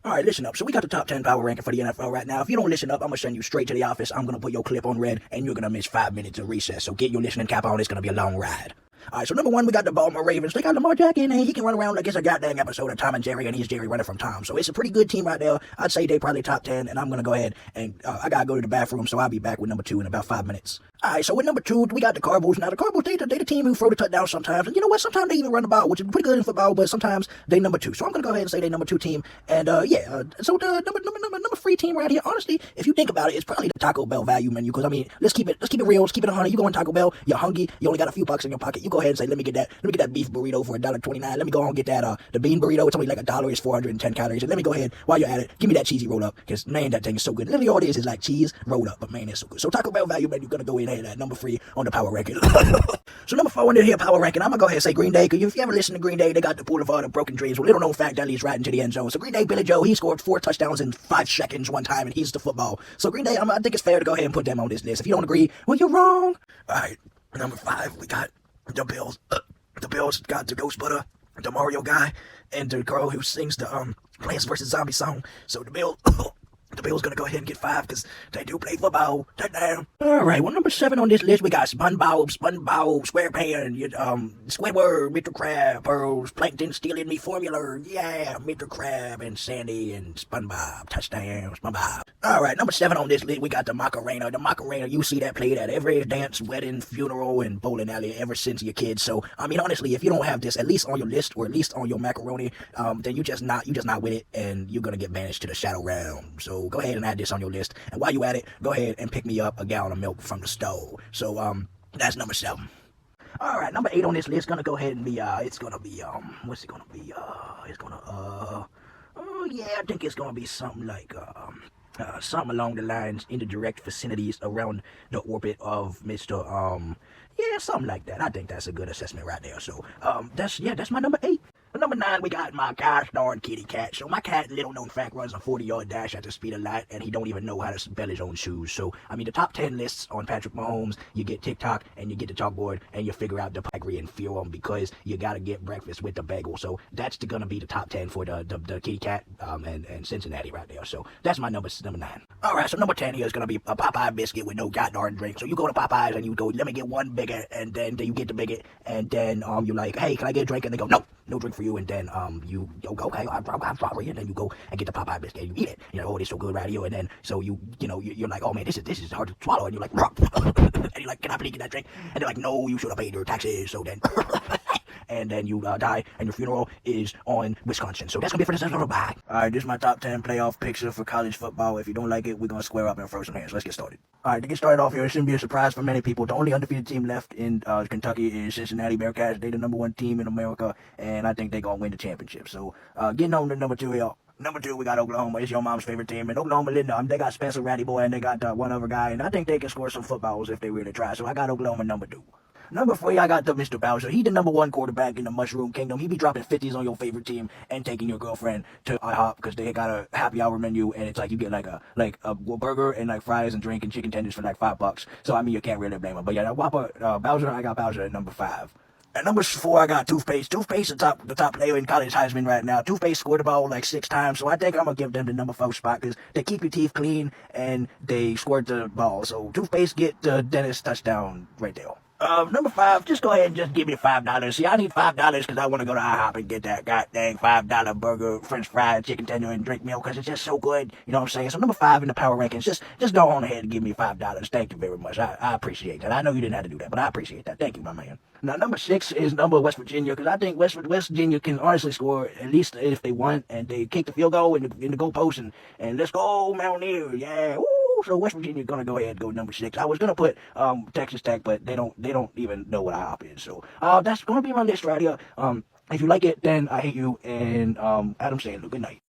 All right, listen up. So we got the top 10 power ranking for the NFL right now. If you don't listen up, I'm going to send you straight to the office. I'm going to put your clip on red, and you're going to miss 5 minutes of recess. So get your listening cap on. It's going to be a long ride. All right, so number one, we got the Baltimore Ravens. They got Lamar Jackson, and he can run around like it's a goddamn episode of Tom and Jerry, and he's Jerry running from Tom. So it's a pretty good team right there. I'd say they probably top 10, and I'm going to go ahead and I got to go to the bathroom, so I'll be back with number two in about 5 minutes. All right, so with number two, we got the Cardinals. Now, the Cardinals, they the team who throw the touchdown sometimes. And you know what? Sometimes they even run the ball, which is pretty good in football, but sometimes they number two. So I'm going to go ahead and say they number two team. And, so the number three team right here, honestly, if you think about it, it's probably the Taco Bell value menu. Because, I mean, let's keep it real. Let's keep it 100. You go on Taco Bell, you're hungry, you only got a few bucks in your pocket. You go ahead and say, let me get that beef burrito for $1.29. Let me go on and get that, the bean burrito. It's only like $1. It's 410 calories. And let me go ahead, while you're at it, give me that cheesy roll up. Because, man, that thing is so good. Literally all it is like cheese rolled up. But, man, it's so good. So Taco Bell value menu, going to go in there at number three on the power ranking. So number four in here power ranking, I'm gonna go ahead and say Green Day, because if you ever listen to Green Day, they got the Boulevard of Broken Dreams. Well, little known fact, that leads right into the end zone. So Green Day, Billy Joe, he scored 4 touchdowns in 5 seconds one time, and he's the football. So Green Day, I think it's fair to go ahead and put them on this list. If you don't agree, well, you're wrong. All right, number 5, we got the Bills. The Bills got the Ghost Butter, the Mario guy, and the girl who sings the Plants vs. Zombie song. So the Bills. The Bills gonna go ahead and get 5 because they do play football. Touchdown. Alright, well, number 7 on this list, we got SpongeBob, SquarePants, Squidward, Mr. Crab, Pearls, Plankton stealing me formula. Yeah, Mr. Crab and Sandy and SpongeBob. Touchdown, SpongeBob. Alright, number 7 on this list, we got the Macarena. The Macarena, you see that played at every dance, wedding, funeral, and bowling alley ever since you're kids. So, I mean, honestly, if you don't have this at least on your list or at least on your macaroni, then you just not with it, and you're gonna get banished to the shadow realm. So go ahead and add this on your list. And while you at it, go ahead and pick me up a gallon of milk from the stove. So, that's number 7. Alright, number 8 on this list gonna go ahead and be, it's gonna be, what's it gonna be? I think it's gonna be something like, something along the lines in the direct vicinities around the orbit of Mr. Something like that. I think that's a good assessment right there. So, that's my number 8. Number 9, we got my gosh darn kitty cat. So my cat, little known fact, runs a 40-yard dash at the speed of light, and he don't even know how to spell his own shoes. So, I mean, the top 10 lists on Patrick Mahomes, you get TikTok, and you get the chalkboard, and you figure out the pedigree and theorem, because you got to get breakfast with the bagel. So that's going to be the top 10 for the kitty cat and Cincinnati right there. So that's my number 9. All right, so number 10 here is going to be a Popeye biscuit with no goddamn drink. So you go to Popeyes, and you go, let me get one bigger, and then you get the bigot, and then you're like, hey, can I get a drink? And they go, no drink for you. And then you go, okay, I'm sorry, and then you go and get the Popeye biscuit and you eat it. You know, oh, it's so good right here. And then so you're like, oh man, this is hard to swallow. And you're like, and you're like, can I please get that drink? And they're like, no, you should have paid your taxes. So then and then you die, and your funeral is on Wisconsin. So that's gonna be for this episode. Bye. All right, this is my top 10 playoff picture for college football. If you don't like it, we're gonna square up and throw some hands. Let's get started. All right, to get started off here, it shouldn't be a surprise for many people. The only undefeated team left in Kentucky is Cincinnati Bearcats. They're the number 1 team in America, and I think they're gonna win the championship. So getting on to number 2 here. Number 2, we got Oklahoma. It's your mom's favorite team. And Oklahoma, they got Spencer Ratty Boy, and they got one other guy, and I think they can score some footballs if they really try. So I got Oklahoma number 2. Number 3, I got the Mr. Bowser. He the number 1 quarterback in the Mushroom Kingdom. He be dropping 50s on your favorite team and taking your girlfriend to IHOP because they got a happy hour menu, and it's like you get like a burger and like fries and drink and chicken tenders for like $5. So I mean, you can't really blame him. But yeah, that Whopper Bowser, I got Bowser at number 5. At number 4, I got Toothpaste. Toothpaste is the top player in college Heisman right now. Toothpaste scored the ball like 6 times, so I think I'm going to give them the number 4 spot because they keep your teeth clean and they scored the ball. So Toothpaste get the dentist touchdown right there. Number 5, just go ahead and just give me $5. See, I need $5 because I want to go to IHOP and get that goddamn $5 burger, french fry, chicken tender, and drink milk because it's just so good. You know what I'm saying? So number 5 in the power rankings, just go on ahead and give me $5. Thank you very much. I appreciate that. I know you didn't have to do that, but I appreciate that. Thank you, my man. Now, number 6 is number West Virginia, because I think West Virginia can honestly score, at least if they want, and they kick the field goal in the goalpost, and let's go, Mountaineers, yeah, woo! So West Virginia gonna go ahead and go number 6. I was gonna put Texas Tech, but they don't even know what IHOP is. So that's gonna be my list right here. If you like it, then I hate you, and Adam Sandler, good night.